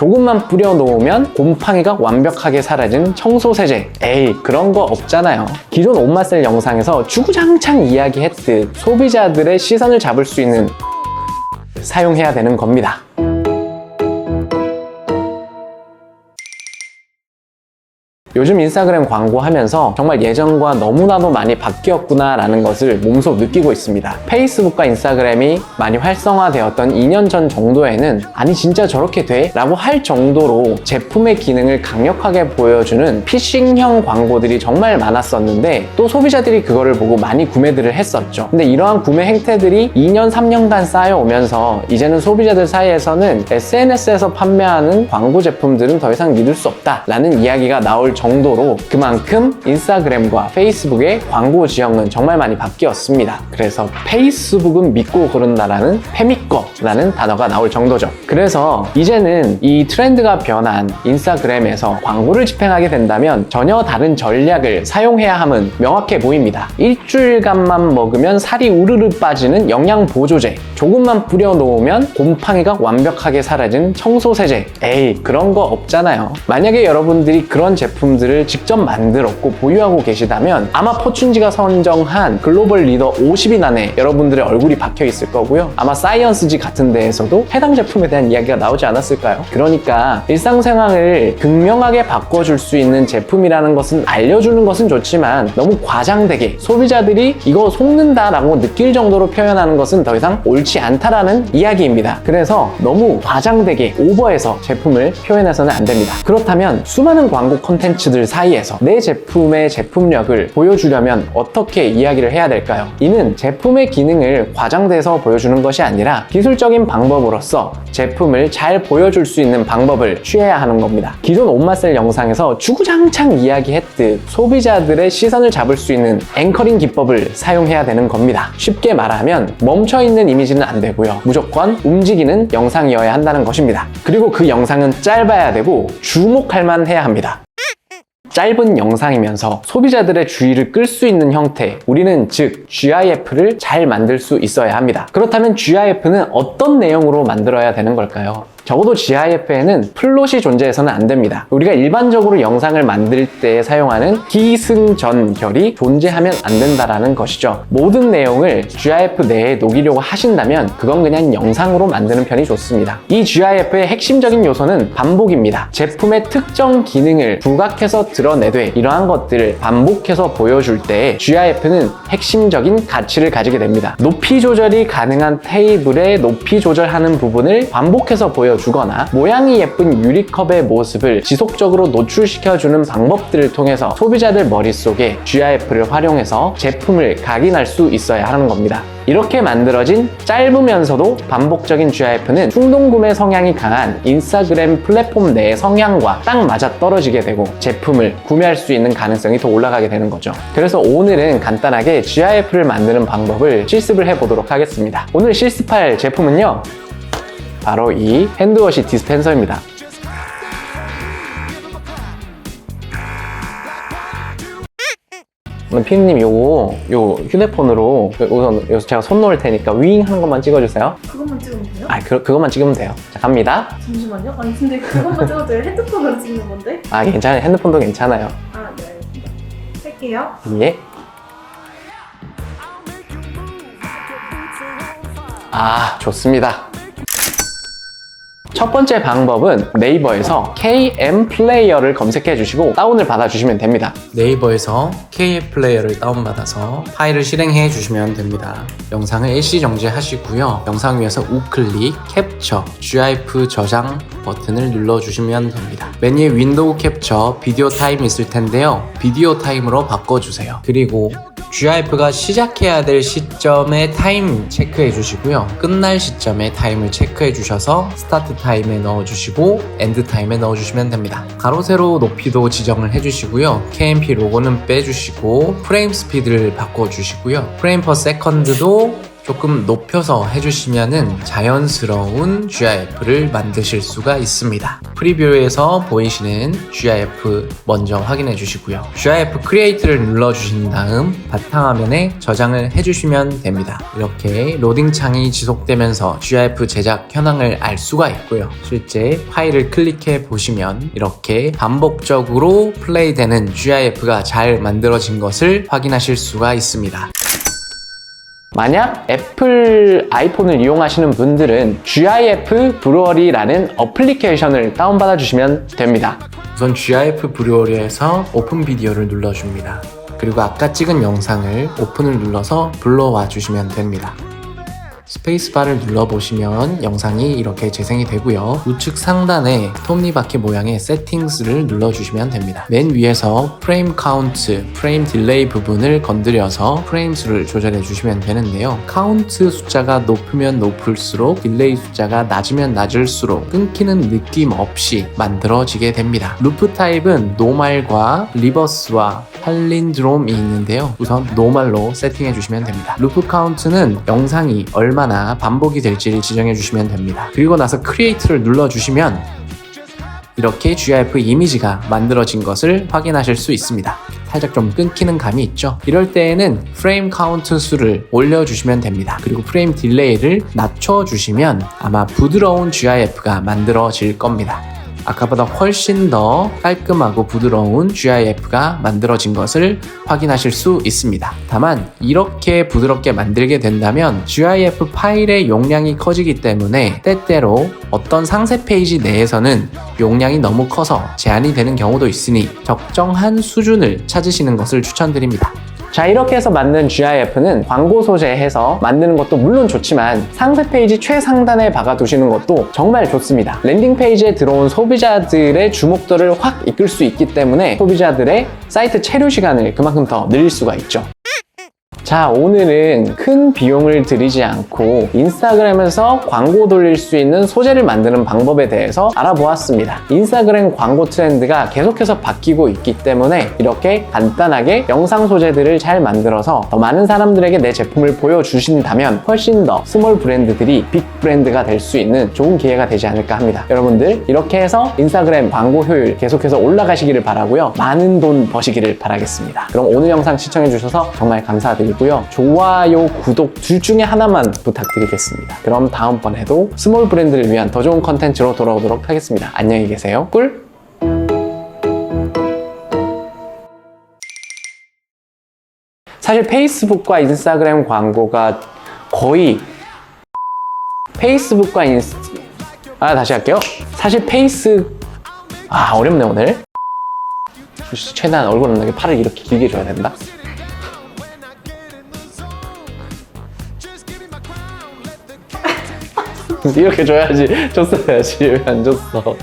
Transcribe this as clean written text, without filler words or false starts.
조금만 뿌려놓으면 곰팡이가 완벽하게 사라진 청소세제. 에이, 그런 거 없잖아요. 기존 옷맛셀 영상에서 주구장창 이야기했듯 소비자들의 시선을 잡을 수 있는 사용해야 되는 겁니다. 요즘 인스타그램 광고하면서 정말 예전과 너무나도 많이 바뀌었구나 라는 것을 몸소 느끼고 있습니다. 페이스북과 인스타그램이 많이 활성화되었던 2년 전 정도에는 아니 진짜 저렇게 돼? 라고 할 정도로 제품의 기능을 강력하게 보여주는 피싱형 광고들이 정말 많았었는데 또 소비자들이 그거를 보고 많이 구매들을 했었죠. 근데 이러한 구매 행태들이 2년, 3년간 쌓여오면서 이제는 소비자들 사이에서는 SNS에서 판매하는 광고 제품들은 더 이상 믿을 수 없다 라는 이야기가 나올 정도로 그만큼 인스타그램과 페이스북의 광고 지형은 정말 많이 바뀌었습니다. 그래서 페이스북은 믿고 고른다라는 페미꺼라는 단어가 나올 정도죠. 그래서 이제는 이 트렌드가 변한 인스타그램에서 광고를 집행하게 된다면 전혀 다른 전략을 사용해야 함은 명확해 보입니다. 일주일간만 먹으면 살이 우르르 빠지는 영양 보조제, 조금만 뿌려 놓으면 곰팡이가 완벽하게 사라지는 청소세제. 에이, 그런 거 없잖아요. 만약에 여러분들이 그런 제품들을 직접 만들었고 보유하고 계시다면 아마 포춘지가 선정한 글로벌 리더 50인 안에 여러분들의 얼굴이 박혀 있을 거고요. 아마 사이언스지 같은 데에서도 해당 제품에 대한 이야기가 나오지 않았을까요? 그러니까 일상생활을 극명하게 바꿔줄 수 있는 제품이라는 것은 알려주는 것은 좋지만 너무 과장되게 소비자들이 이거 속는다라고 느낄 정도로 표현하는 것은 더 이상 옳지 않다라는 이야기입니다. 그래서 너무 과장되게 오버해서 제품을 표현해서는 안 됩니다. 그렇다면 수많은 광고 콘텐츠들 사이에서 내 제품의 제품력을 보여주려면 어떻게 이야기를 해야 될까요? 이는 제품의 기능을 과장돼서 보여주는 것이 아니라 기술적인 방법으로서 제품을 잘 보여줄 수 있는 방법을 취해야 하는 겁니다. 기존 옷맛셀 영상에서 주구장창 이야기했듯 소비자들의 시선을 잡을 수 있는 앵커링 기법을 사용해야 되는 겁니다. 쉽게 말하면 멈춰있는 이미지는 안 되고요. 무조건 움직이는 영상이어야 한다는 것입니다. 그리고 그 영상은 짧아야 되고 주목할 만해야 합니다. 짧은 영상이면서 소비자들의 주의를 끌 수 있는 형태, 우리는 즉 GIF를 잘 만들 수 있어야 합니다. 그렇다면 GIF는 어떤 내용으로 만들어야 되는 걸까요? 적어도 GIF에는 플롯이 존재해서는 안 됩니다. 우리가 일반적으로 영상을 만들 때 사용하는 기승전결이 존재하면 안 된다라는 것이죠. 모든 내용을 GIF 내에 녹이려고 하신다면 그건 그냥 영상으로 만드는 편이 좋습니다. 이 GIF의 핵심적인 요소는 반복입니다. 제품의 특정 기능을 부각해서 드러내되 이러한 것들을 반복해서 보여줄 때 GIF는 핵심적인 가치를 가지게 됩니다. 높이 조절이 가능한 테이블에 높이 조절하는 부분을 반복해서 보여주거나 모양이 예쁜 유리컵의 모습을 지속적으로 노출시켜주는 방법들을 통해서 소비자들 머릿속에 GIF를 활용해서 제품을 각인할 수 있어야 하는 겁니다. 이렇게 만들어진 짧으면서도 반복적인 GIF는 충동구매 성향이 강한 인스타그램 플랫폼 내의 성향과 딱 맞아 떨어지게 되고 제품을 구매할 수 있는 가능성이 더 올라가게 되는 거죠. 그래서 오늘은 간단하게 GIF를 만드는 방법을 실습을 해보도록 하겠습니다. 오늘 실습할 제품은요, 바로 이 핸드워시 디스펜서입니다. 피디님 요 휴대폰으로 우선 여기서 제가 손 놓을 테니까 윙 하는 것만 찍어주세요. 그것만 찍으면 돼요? 그것만 찍으면 돼요. 자, 갑니다. 잠시만요. 아니 근데 그것만 찍어도 돼요? 핸드폰으로 찍는 건데? 괜찮아요. 핸드폰도 괜찮아요. 네, 알겠습니다. 할게요. 예. 좋습니다. 첫 번째 방법은 네이버에서 KM 플레이어를 검색해 주시고 다운을 받아 주시면 됩니다. 네이버에서 KM 플레이어를 다운받아서 파일을 실행해 주시면 됩니다. 영상을 일시 정지하시고요. 영상 위에서 우클릭, 캡처, GIF 저장 버튼을 눌러주시면 됩니다. 메뉴에 윈도우 캡처, 비디오 타임 있을 텐데요. 비디오 타임으로 바꿔주세요. 그리고 GIF가 시작해야 될 시점에 타임 체크해 주시고요. 끝날 시점에 타임을 체크해 주셔서 스타트 타임에 넣어주시고 엔드 타임에 넣어주시면 됩니다. 가로 세로 높이도 지정을 해주시고요. KMP 로고는 빼주시고 프레임 스피드를 바꿔주시고요. 프레임 퍼 세컨드도 조금 높여서 해주시면은 자연스러운 GIF를 만드실 수가 있습니다. 프리뷰에서 보이시는 GIF 먼저 확인해 주시고요. GIF 크리에이트를 눌러주신 다음 바탕화면에 저장을 해주시면 됩니다. 이렇게 로딩 창이 지속되면서 GIF 제작 현황을 알 수가 있고요. 실제 파일을 클릭해 보시면 이렇게 반복적으로 플레이되는 GIF가 잘 만들어진 것을 확인하실 수가 있습니다. 만약 애플 아이폰을 이용하시는 분들은 GIF 브루어리라는 어플리케이션을 다운받아 주시면 됩니다. 우선 GIF 브루어리에서 오픈 비디오를 눌러줍니다. 그리고 아까 찍은 영상을 오픈을 눌러서 불러와 주시면 됩니다. 스페이스바를 눌러보시면 영상이 이렇게 재생이 되고요. 우측 상단에 톱니바퀴 모양의 세팅스를 눌러주시면 됩니다. 맨 위에서 프레임 카운트, 프레임 딜레이 부분을 건드려서 프레임 수를 조절해 주시면 되는데요. 카운트 숫자가 높으면 높을수록 딜레이 숫자가 낮으면 낮을수록 끊기는 느낌 없이 만들어지게 됩니다. 루프 타입은 노말과 리버스와 팔린드롬이 있는데요. 우선 노말로 세팅해 주시면 됩니다. 루프 카운트는 영상이 얼마나 반복이 될지를 지정해 주시면 됩니다. 그리고 나서 크리에이트를 눌러주시면 이렇게 GIF 이미지가 만들어진 것을 확인하실 수 있습니다. 살짝 좀 끊기는 감이 있죠? 이럴 때에는 프레임 카운트 수를 올려주시면 됩니다. 그리고 프레임 딜레이를 낮춰주시면 아마 부드러운 GIF가 만들어질 겁니다. 아까보다 훨씬 더 깔끔하고 부드러운 GIF가 만들어진 것을 확인하실 수 있습니다. 다만 이렇게 부드럽게 만들게 된다면 GIF 파일의 용량이 커지기 때문에 때때로 어떤 상세 페이지 내에서는 용량이 너무 커서 제한이 되는 경우도 있으니 적정한 수준을 찾으시는 것을 추천드립니다. 자, 이렇게 해서 만든 GIF는 광고 소재해서 만드는 것도 물론 좋지만 상세 페이지 최상단에 박아두시는 것도 정말 좋습니다. 랜딩 페이지에 들어온 소비자들의 주목도를 확 이끌 수 있기 때문에 소비자들의 사이트 체류 시간을 그만큼 더 늘릴 수가 있죠. 자, 오늘은 큰 비용을 들이지 않고 인스타그램에서 광고 돌릴 수 있는 소재를 만드는 방법에 대해서 알아보았습니다. 인스타그램 광고 트렌드가 계속해서 바뀌고 있기 때문에 이렇게 간단하게 영상 소재들을 잘 만들어서 더 많은 사람들에게 내 제품을 보여주신다면 훨씬 더 스몰 브랜드들이 빅 브랜드가 될 수 있는 좋은 기회가 되지 않을까 합니다. 여러분들 이렇게 해서 인스타그램 광고 효율 계속해서 올라가시기를 바라고요. 많은 돈 버시기를 바라겠습니다. 그럼 오늘 영상 시청해주셔서 정말 감사드리고요. 좋아요, 구독 둘 중에 하나만 부탁드리겠습니다. 그럼 다음번에도 스몰 브랜드를 위한 더 좋은 컨텐츠로 돌아오도록 하겠습니다. 안녕히 계세요. 꿀! 사실 페이스북과 인스타그램 광고가 거의 다시 할게요. 사실 어렵네 오늘. 최대한 얼굴 안 나게 팔을 이렇게 길게 줘야 된다. 이렇게 줘야지. 줬어야지. 왜 안 줬어?